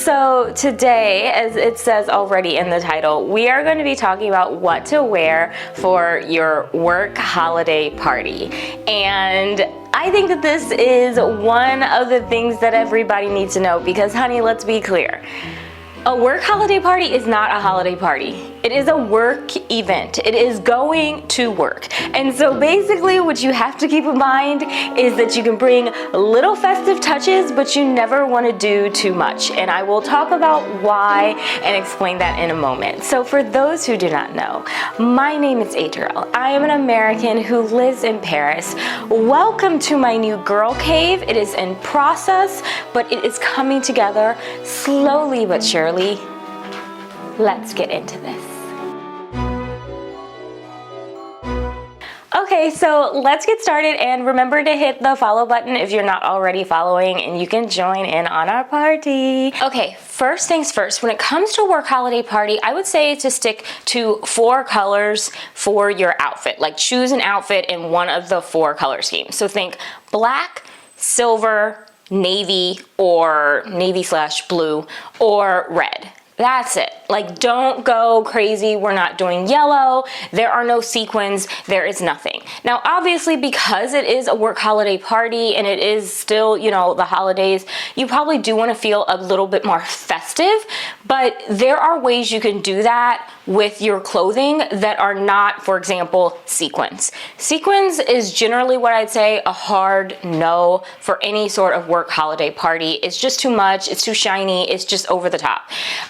So today, as it says already in the title, we are going to be talking about what to wear for your work holiday party. And I think that this is one of the things that everybody needs to know because, honey, let's be clear. A work holiday party is not a holiday party. It is a work event. It is going to work. And so basically what you have to keep in mind is that you can bring little festive touches, but you never want to do too much. And I will talk about why and explain that in a moment. So for those who do not know, my name is Adriel. I am an American who lives in Paris. Welcome to my new girl cave. It is in process, but it is coming together slowly but surely. Let's get into this. Okay, so let's get started, and remember to hit the follow button if you're not already following, and you can join in on our party. Okay, first things first, when it comes to a work holiday party, I would say to stick to 4 colors for your outfit. Like, choose an outfit in one of the 4 color schemes. So think black, silver, navy, or navy/blue, or red. That's it. Like, don't go crazy. We're not doing yellow. There are no sequins. There is nothing. Now, obviously, because it is a work holiday party and it is still, you know, the holidays, you probably do want to feel a little bit more festive, but there are ways you can do that with your clothing that are not, for example, sequins. Sequins is generally what I'd say a hard no for any sort of work holiday party. It's just too much. It's too shiny. It's just over the top.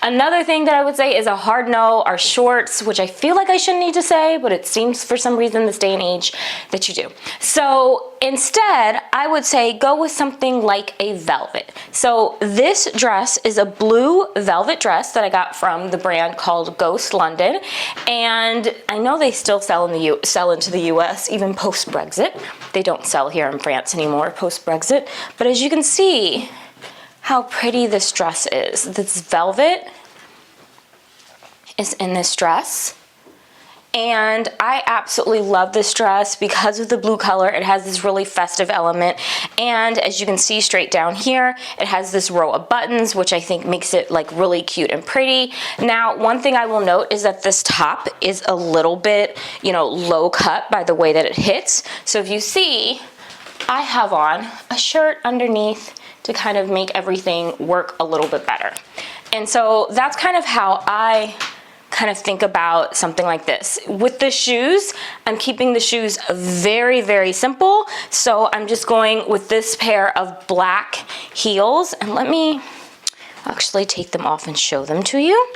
Another thing that I would say is a hard no are shorts, which I feel like I shouldn't need to say, but it seems for some reason this day and age that you do. So instead, I would say go with something like a velvet. So this dress is a blue velvet dress that I got from the brand called Ghost London, and I know they still sell into the US even post-Brexit. They don't sell here in France anymore post-Brexit, but as you can see how pretty this dress is. This velvet is in this dress. And I absolutely love this dress because of the blue color. It has this really festive element. And as you can see straight down here, it has this row of buttons, which I think makes it like really cute and pretty. Now, one thing I will note is that this top is a little bit, you know, low cut by the way that it hits. So if you see, I have on a shirt underneath to kind of make everything work a little bit better. And so that's kind of how I kind of think about something like this. With the shoes, I'm keeping the shoes very, very simple. So I'm just going with this pair of black heels, and let me actually take them off and show them to you,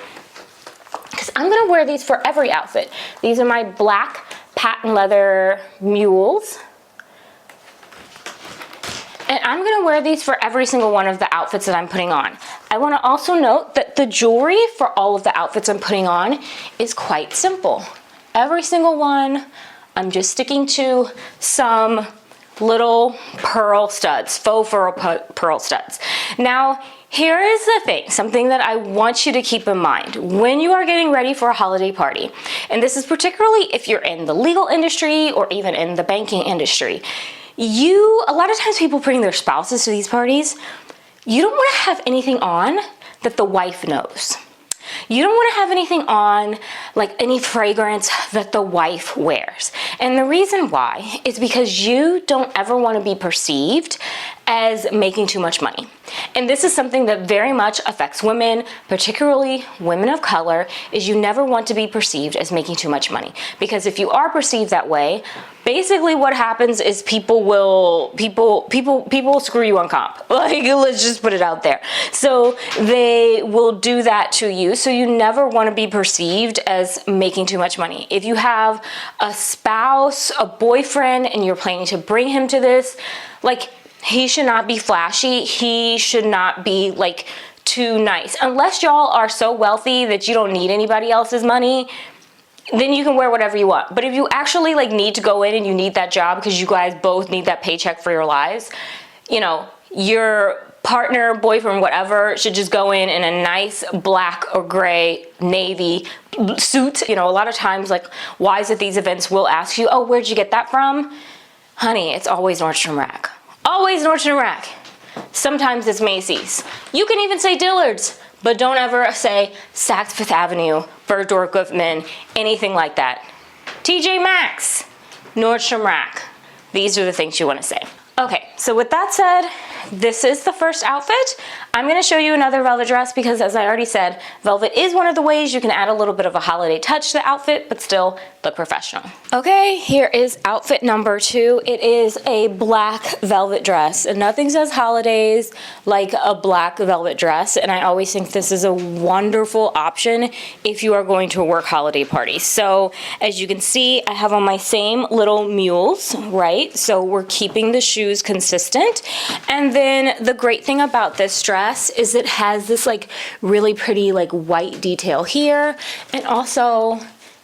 because I'm gonna wear these for every outfit. These are my black patent leather mules. And I'm gonna wear these for every single one of the outfits that I'm putting on. I wanna also note that the jewelry for all of the outfits I'm putting on is quite simple. Every single one, I'm just sticking to some little pearl studs, faux pearl studs. Now, here is the thing, something that I want you to keep in mind when you are getting ready for a holiday party, and this is particularly if you're in the legal industry or even in the banking industry. A lot of times people bring their spouses to these parties. You don't want to have anything on that the wife knows. You don't want to have anything on, like any fragrance that the wife wears. And the reason why is because you don't ever want to be perceived as making too much money. And this is something that very much affects women, particularly women of color, is you never want to be perceived as making too much money. Because if you are perceived that way, basically what happens is people will screw you on comp. Like, let's just put it out there. So they will do that to you. So you never want to be perceived as making too much money. If you have a spouse, a boyfriend, and you're planning to bring him to this, like, he should not be flashy. He should not be like too nice. Unless y'all are so wealthy that you don't need anybody else's money, then you can wear whatever you want. But if you actually like need to go in and you need that job because you guys both need that paycheck for your lives, you know, your partner, boyfriend, whatever, should just go in a nice black or gray navy suit. You know, a lot of times, like, wives at these events will ask you, oh, where'd you get that from? Honey, it's always Nordstrom Rack. Always Nordstrom Rack. Sometimes it's Macy's. You can even say Dillard's, but don't ever say Saks Fifth Avenue, Bergdorf Goodman, anything like that. TJ Maxx, Nordstrom Rack. These are the things you want to say. Okay, so with that said, this is the first outfit. I'm going to show you another velvet dress because, as I already said, velvet is one of the ways you can add a little bit of a holiday touch to the outfit, but still look professional. Okay, here is outfit number 2. It is a black velvet dress, and nothing says holidays like a black velvet dress, and I always think this is a wonderful option if you are going to a work holiday party. So, as you can see, I have on my same little mules, right? So we're keeping the shoes consistent, and then the great thing about this dress is it has this like really pretty like white detail here, and also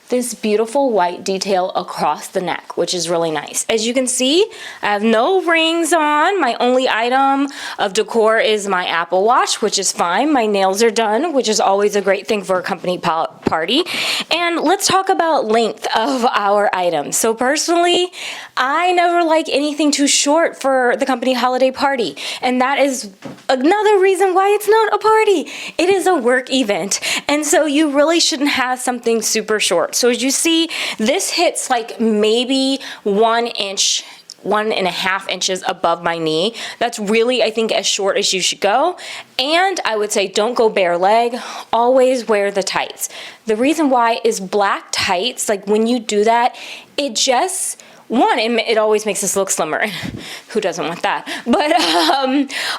this beautiful white detail across the neck, which is really nice. As you can see, I have no rings on. My only item of decor is my Apple Watch, which is fine. My nails are done, which is always a great thing for a company party. And let's talk about length of our items. So personally, I never like anything too short for the company holiday party. And that is another reason why it's not a party. It is a work event. And so you really shouldn't have something super short. So as you see, this hits like maybe 1 inch, 1.5 inches above my knee. That's really, I think, as short as you should go. And I would say don't go bare leg. Always wear the tights. The reason why is black tights, like when you do that, it just, it always makes us look slimmer. Who doesn't want that? But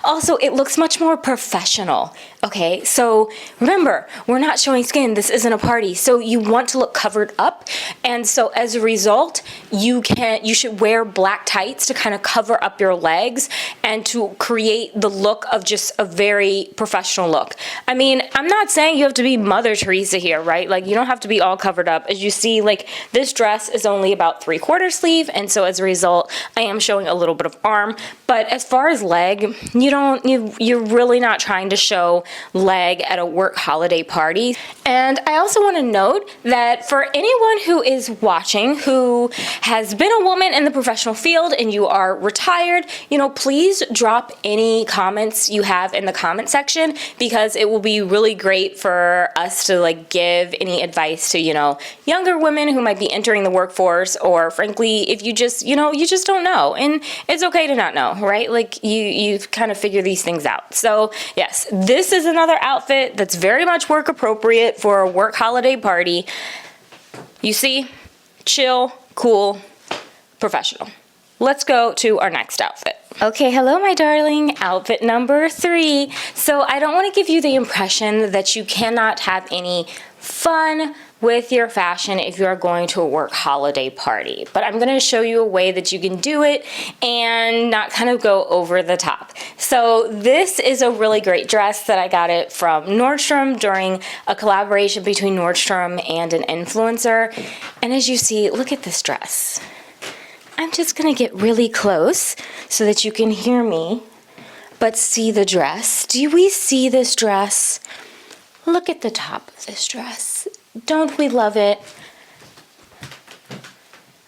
also, it looks much more professional. Okay, so remember, we're not showing skin. This isn't a party. So you want to look covered up. And so as a result, you should wear black tights to kind of cover up your legs and to create the look of just a very professional look. I mean, I'm not saying you have to be Mother Teresa here, right? Like, you don't have to be all covered up. As you see, like, this dress is only about 3/4 sleeve. And so as a result, I am showing a little bit of arm. But as far as leg, you're really not trying to show leg at a work holiday party. And I also want to note that for anyone who is watching who has been a woman in the professional field and you are retired, please drop any comments you have in the comment section, because it will be really great for us to like give any advice to, younger women who might be entering the workforce, or frankly, if you just, you just don't know. And it's okay to not know, right? Like you kind of figure these things out. So yes, this is another outfit that's very much work appropriate for a work holiday party. You see, chill, cool, professional. Let's go to our next outfit. Okay, hello my darling, outfit number 3. So I don't want to give you the impression that you cannot have any fun with your fashion if you are going to a work holiday party. But I'm going to show you a way that you can do it and not kind of go over the top. So this is a really great dress that I got it from Nordstrom during a collaboration between Nordstrom and an influencer. And as you see, look at this dress. I'm just going to get really close so that you can hear me, but see the dress. Do we see this dress? Look at the top of this dress. Don't we love it?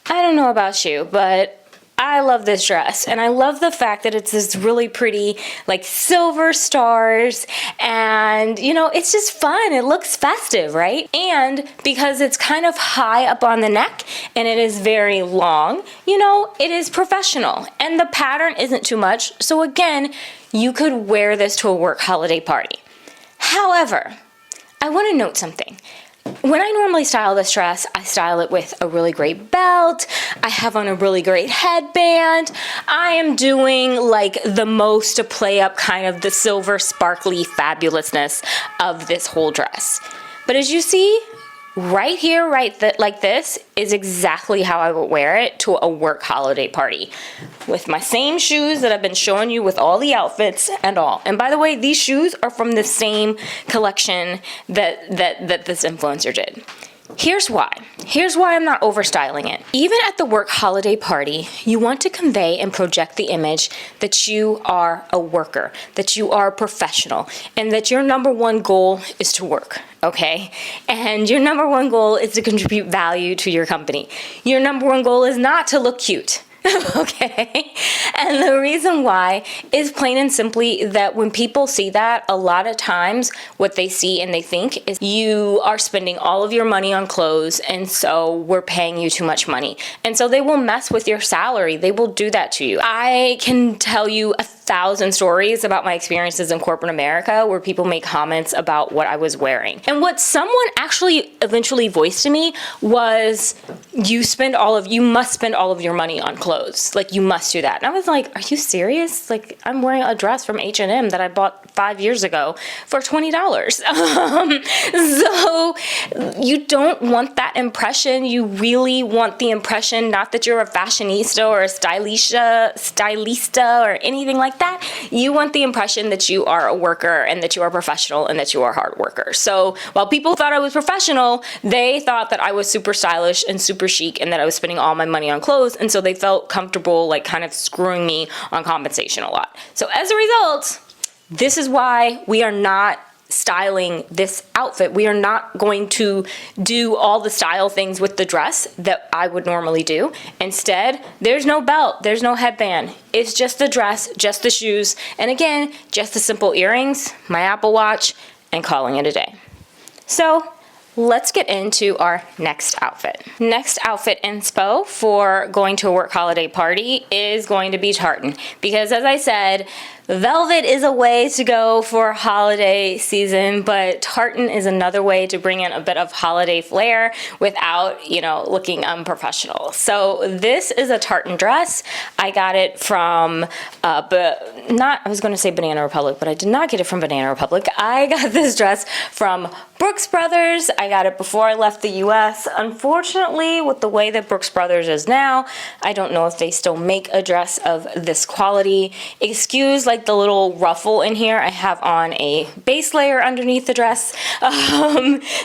I don't know about you, but I love this dress, and I love the fact that it's this really pretty, like, silver stars, and, it's just fun. It looks festive, right? And because it's kind of high up on the neck, and it is very long, it is professional, and the pattern isn't too much, so again, you could wear this to a work holiday party. However, I want to note something. When I normally style this dress, I style it with a really great belt. I have on a really great headband. I am doing like the most to play up kind of the silver sparkly fabulousness of this whole dress. But as you see, right here, like this is exactly how I would wear it to a work holiday party, with my same shoes that I've been showing you with all the outfits and all. And by the way, these shoes are from the same collection that this influencer did. Here's why. Here's why I'm not overstyling it. Even at the work holiday party, you want to convey and project the image that you are a worker, that you are a professional, and that your number one goal is to work, okay? And your number one goal is to contribute value to your company. Your number one goal is not to look cute. Okay. And the reason why is plain and simply that when people see that, a lot of times what they see and they think is you are spending all of your money on clothes, and so we're paying you too much money. And so they will mess with your salary. They will do that to you. I can tell you 1,000 stories about my experiences in corporate America where people make comments about what I was wearing. And what someone actually eventually voiced to me was, you must spend all of your money on clothes. Like, you must do that. And I was like, are you serious? Like, I'm wearing a dress from H&M that I bought 5 years ago for $20. So you don't want that impression. You really want the impression, not that you're a fashionista or a stylista or anything like that. You want the impression that you are a worker and that you are professional and that you are a hard worker. So while people thought I was professional, they thought that I was super stylish and super chic and that I was spending all my money on clothes. And so they felt comfortable, like, kind of screwing me on compensation a lot. So as a result, this is why we are not styling this outfit. We are not going to do all the style things with the dress that I would normally do. Instead, there's no belt, there's no headband. It's just the dress, just the shoes, and again, just the simple earrings, my Apple Watch, and calling it a day. So let's get into our next outfit. Next outfit inspo for going to a work holiday party is going to be tartan, because as I said, velvet is a way to go for holiday season, but tartan is another way to bring in a bit of holiday flair without, looking unprofessional. So this is a tartan dress. I got it from, I was going to say Banana Republic, but I did not get it from Banana Republic. I got this dress from Brooks Brothers. I got it before I left the US. Unfortunately, with the way that Brooks Brothers is now, I don't know if they still make a dress of this quality. Excuse the little ruffle in here. I have on a base layer underneath the dress.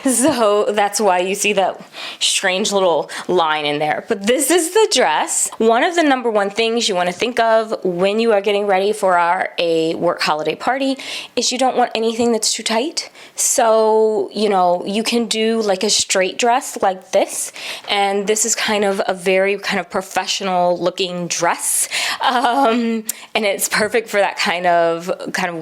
So that's why you see that strange little line in there. But this is the dress. One of the number one things you want to think of when you are getting ready for a work holiday party is you don't want anything that's too tight. So, you can do like a straight dress like this. And this is kind of a very kind of professional looking dress. And it's perfect for that kind of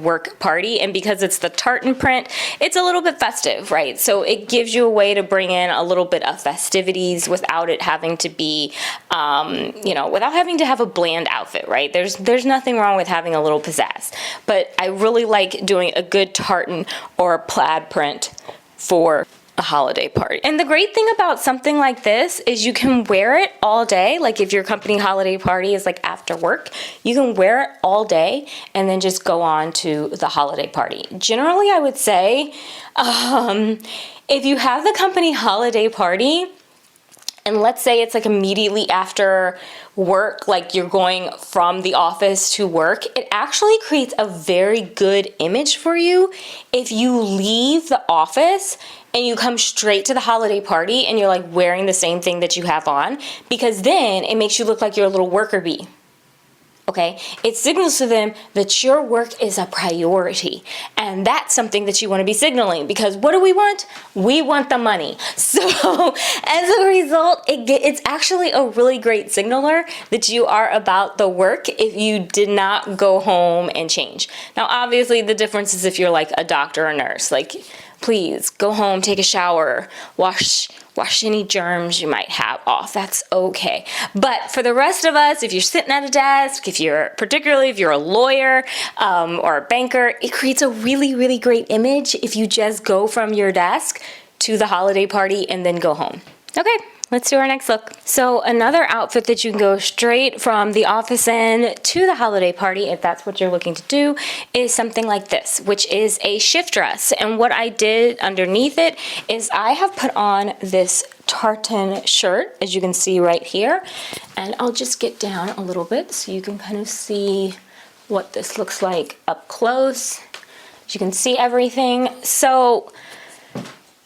work party. And because it's the tartan print, it's a little bit festive, right? So it gives you a way to bring in a little bit of festivities without it having to be, without having to have a bland outfit, right? There's nothing wrong with having a little pizzazz. But I really like doing a good tartan or plaid print for a holiday party. And the great thing about something like this is you can wear it all day. Like if your company holiday party is like after work, you can wear it all day and then just go on to the holiday party. Generally, I would say if you have the company holiday party, and let's say it's like immediately after work, like you're going from the office to work, it actually creates a very good image for you if you leave the office and you come straight to the holiday party and you're like wearing the same thing that you have on, because then it makes you look like you're a little worker bee. Okay, it signals to them that your work is a priority, and that's something that you want to be signaling, because what do we want? We want the money. So as a result, it's actually a really great signaler that you are about the work if you did not go home and change. Now, obviously, the difference is if you're like a doctor or nurse, like please go home, take a shower, wash any germs you might have off. That's okay. But for the rest of us, if you're sitting at a desk, particularly if you're a lawyer or a banker, it creates a really, really great image if you just go from your desk to the holiday party and then go home. Okay. Let's do our next look. So another outfit that you can go straight from the office in to the holiday party, if that's what you're looking to do, is something like this, which is a shift dress. And what I did underneath it is I have put on this tartan shirt, as you can see right here. And I'll just get down a little bit so you can kind of see what this looks like up close. As you can see everything. So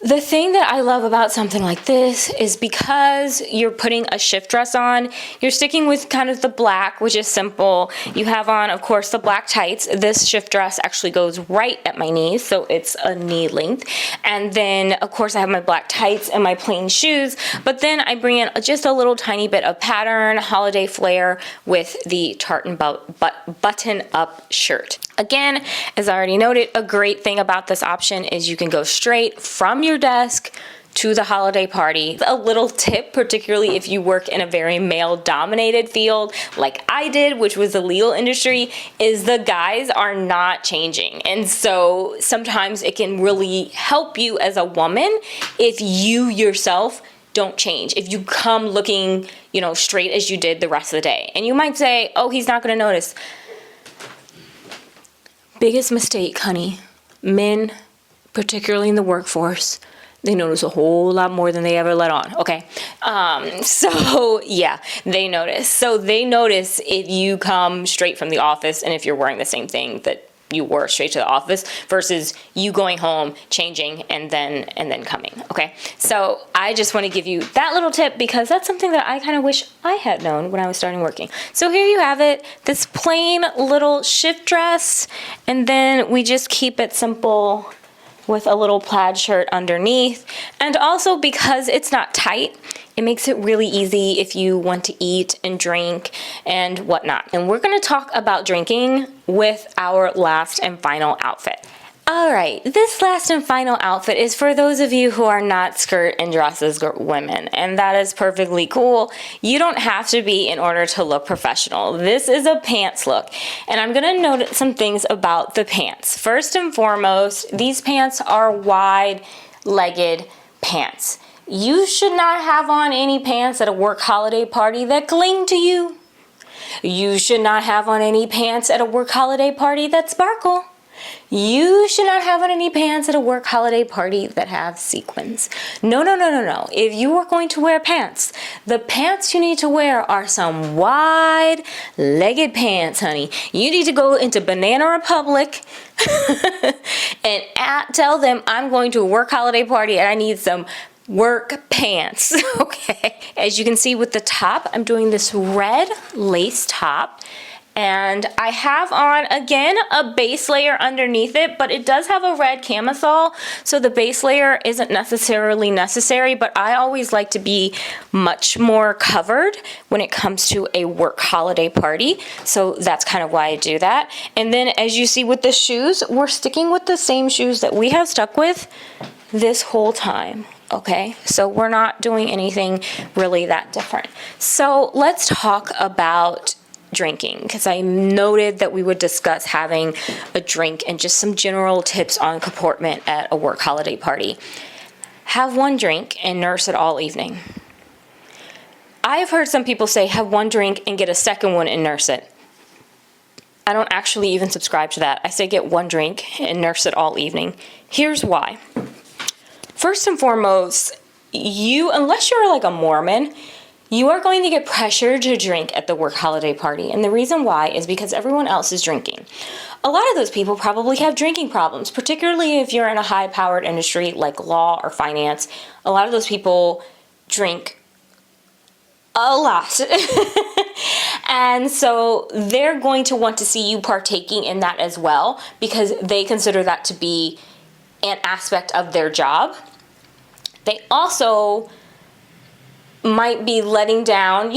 The thing that I love about something like this is because you're putting a shift dress on, you're sticking with kind of the black, which is simple. You have on, of course, the black tights. This shift dress actually goes right at my knees, so it's a knee length. And then, of course, I have my black tights and my plain shoes, but then I bring in just a little tiny bit of pattern, holiday flair with the tartan button-up shirt. Again, as I already noted, a great thing about this option is you can go straight from your desk to the holiday party. A little tip, particularly if you work in a very male-dominated field like I did, which was the legal industry, is the guys are not changing. And so sometimes it can really help you as a woman if you yourself don't change. If you come looking, straight as you did the rest of the day. And you might say, oh, he's not going to notice. Biggest mistake, honey. Men, particularly in the workforce, they notice a whole lot more than they ever let on, okay? So yeah, they notice. So they notice if you come straight from the office and if you're wearing the same thing that you wore straight to the office versus you going home, changing, and then coming, okay? So I just want to give you that little tip because that's something that I kind of wish I had known when I was starting working. So here you have it, this plain little shift dress, and then we just keep it simple with a little plaid shirt underneath. And also because it's not tight, it makes it really easy if you want to eat and drink and whatnot. And we're gonna talk about drinking with our last and final outfit. All right, this last and final outfit is for those of you who are not skirt and dresses women, and that is perfectly cool. You don't have to be in order to look professional. This is a pants look, and I'm gonna note some things about the pants. First and foremost, these pants are wide-legged pants. You should not have on any pants at a work holiday party that cling to you. You should not have on any pants at a work holiday party that sparkle. You should not have on any pants at a work holiday party that have sequins. No. If you are going to wear pants, the pants you need to wear are some wide-legged pants, honey. You need to go into Banana Republic and tell them I'm going to a work holiday party and I need some work pants, okay? As you can see with the top, I'm doing this red lace top. And I have on, again, a base layer underneath it, but it does have a red camisole, so the base layer isn't necessarily necessary, but I always like to be much more covered when it comes to a work holiday party, so that's kind of why I do that. And then as you see with the shoes, we're sticking with the same shoes that we have stuck with this whole time. Okay, so we're not doing anything really that different. So let's talk about drinking, because I noted that we would discuss having a drink and just some general tips on comportment at a work holiday party. Have one drink and nurse it all evening. I have heard some people say have one drink and get a second one and nurse it. I don't actually even subscribe to that. I say get one drink and nurse it all evening. Here's why. First and foremost, unless you're like a Mormon, you are going to get pressured to drink at the work holiday party. And the reason why is because everyone else is drinking. A lot of those people probably have drinking problems, particularly if you're in a high-powered industry like law or finance. A lot of those people drink a lot. And so they're going to want to see you partaking in that as well because they consider that to be an aspect of their job. They also might be letting down,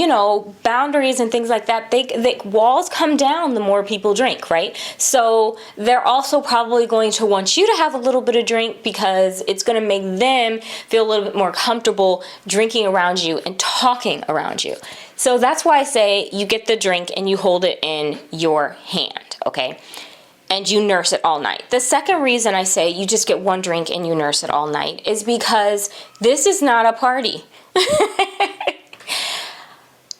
boundaries and things like that. Walls come down the more people drink, right? So they're also probably going to want you to have a little bit of drink because it's going to make them feel a little bit more comfortable drinking around you and talking around you. So that's why I say you get the drink and you hold it in your hand, okay? And you nurse it all night. The second reason I say you just get one drink and you nurse it all night is because this is not a party.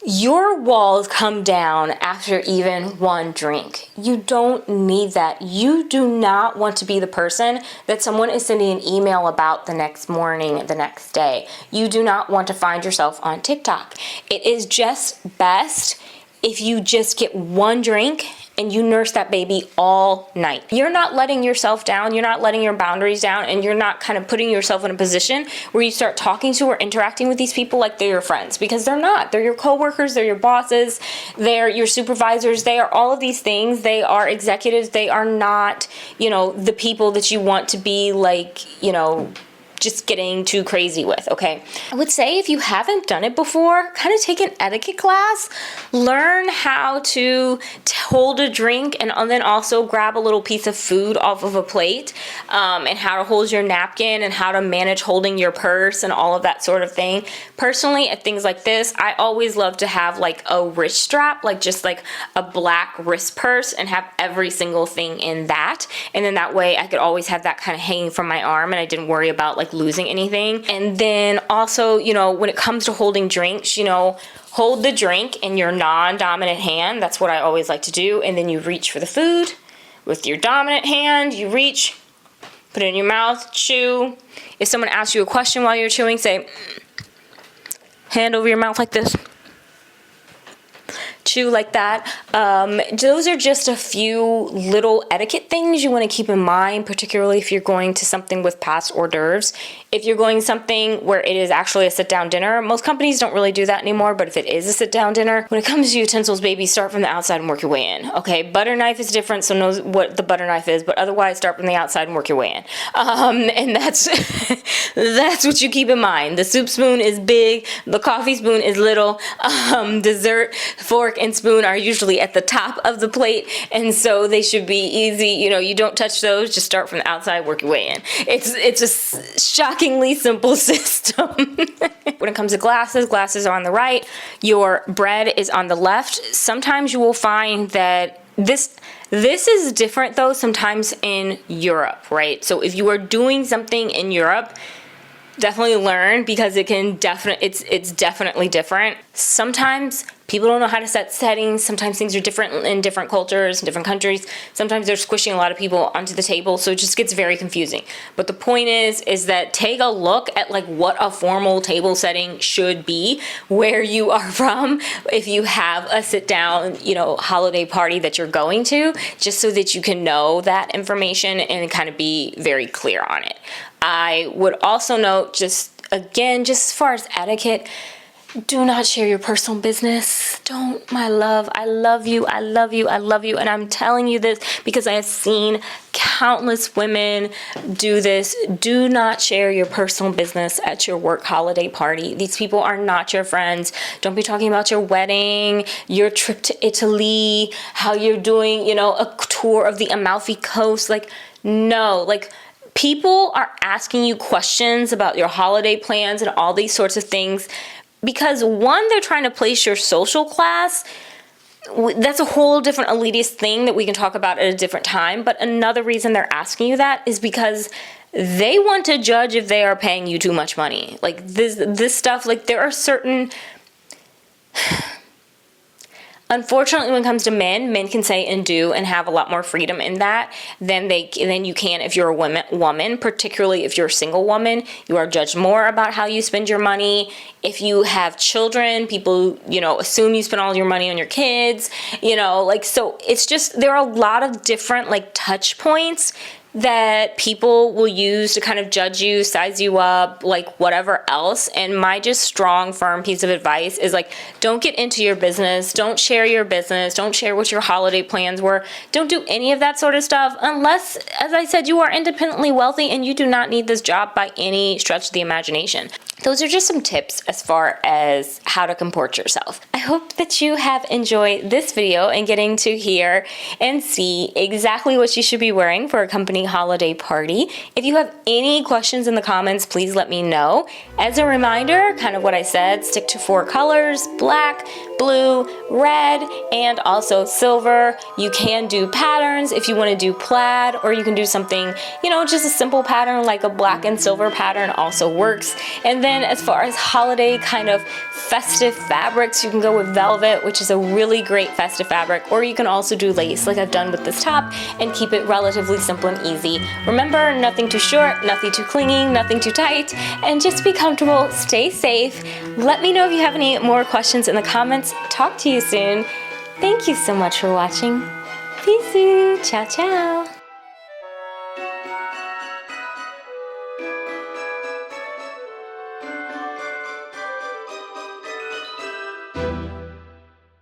Your walls come down after even one drink. You don't need that. You do not want to be the person that someone is sending an email about the next morning, the next day. You do not want to find yourself on TikTok. It is just best if you just get one drink and you nurse that baby all night. You're not letting yourself down, you're not letting your boundaries down, and you're not kind of putting yourself in a position where you start talking to or interacting with these people like they're your friends, because they're not. They're your coworkers, they're your bosses, they're your supervisors, they are all of these things. They are executives, they are not, the people that you want to be like, just getting too crazy with, okay? I would say if you haven't done it before, kind of take an etiquette class, learn how to hold a drink and then also grab a little piece of food off of a plate, and how to hold your napkin and how to manage holding your purse and all of that sort of thing. Personally, at things like this, I always love to have like a wrist strap, like just like a black wrist purse, and have every single thing in that. And then that way I could always have that kind of hanging from my arm and I didn't worry about like losing anything. And then also, when it comes to holding drinks, hold the drink in your non-dominant hand. That's what I always like to do. And then you reach for the food with your dominant hand. You reach, put it in your mouth, chew. If someone asks you a question while you're chewing, say, hand over your mouth like this. Chew like that. Those are just a few little etiquette things you want to keep in mind, particularly if you're going to something with past hors d'oeuvres. If you're going something where it is actually a sit-down dinner, most companies don't really do that anymore, but if it is a sit-down dinner, when it comes to utensils, baby, start from the outside and work your way in, okay? Butter knife is different, so know what the butter knife is, but otherwise start from the outside and work your way in. And that's that's what you keep in mind. The soup spoon is big, the coffee spoon is little, dessert fork and spoon are usually at the top of the plate, and so they should be easy. You don't touch those, just start from the outside, work your way in. It's a shockingly simple system. When it comes to glasses are on the right, your bread is on the left. Sometimes you will find that this is different though sometimes in Europe, right? So if you are doing something in Europe, definitely learn, because it's definitely different. Sometimes people don't know how to set settings. Sometimes things are different in different cultures, in different countries. Sometimes they're squishing a lot of people onto the table, so it just gets very confusing. But the point is that take a look at like what a formal table setting should be where you are from, if you have a sit down, holiday party that you're going to, just so that you can know that information and kind of be very clear on it. I would also note, just as far as etiquette, do not share your personal business. Don't, my love. I love you. I love you. I love you. And I'm telling you this because I have seen countless women do this. Do not share your personal business at your work holiday party. These people are not your friends. Don't be talking about your wedding, your trip to Italy, how you're doing, a tour of the Amalfi Coast. No. People are asking you questions about your holiday plans and all these sorts of things because, one, they're trying to place your social class. That's a whole different elitist thing that we can talk about at a different time. But another reason they're asking you that is because they want to judge if they are paying you too much money. This stuff, there are certain... Unfortunately, when it comes to men can say and do and have a lot more freedom in that than you can if you're a woman, particularly if you're a single woman. You are judged more about how you spend your money. If you have children, people, assume you spend all your money on your kids, so it's just, there are a lot of different, touch points that people will use to kind of judge you, size you up, whatever else. And my just strong, firm piece of advice is don't get into your business. Don't share your business. Don't share what your holiday plans were. Don't do any of that sort of stuff unless, as I said, you are independently wealthy and you do not need this job by any stretch of the imagination. Those are just some tips as far as how to comport yourself. I hope that you have enjoyed this video and getting to hear and see exactly what you should be wearing for a company holiday party. If you have any questions in the comments, please let me know. As a reminder, kind of what I said, stick to 4 colors: black, blue, red, and also silver. You can do patterns if you want to do plaid, or you can do something, just a simple pattern like a black and silver pattern also works. And then as far as holiday kind of festive fabrics, you can go with velvet, which is a really great festive fabric, or you can also do lace like I've done with this top and keep it relatively simple and easy. Remember, nothing too short, nothing too clinging, nothing too tight, and just be comfortable, stay safe. Let me know if you have any more questions in the comments. Talk to you soon. Thank you so much for watching. Bisous. Ciao, ciao.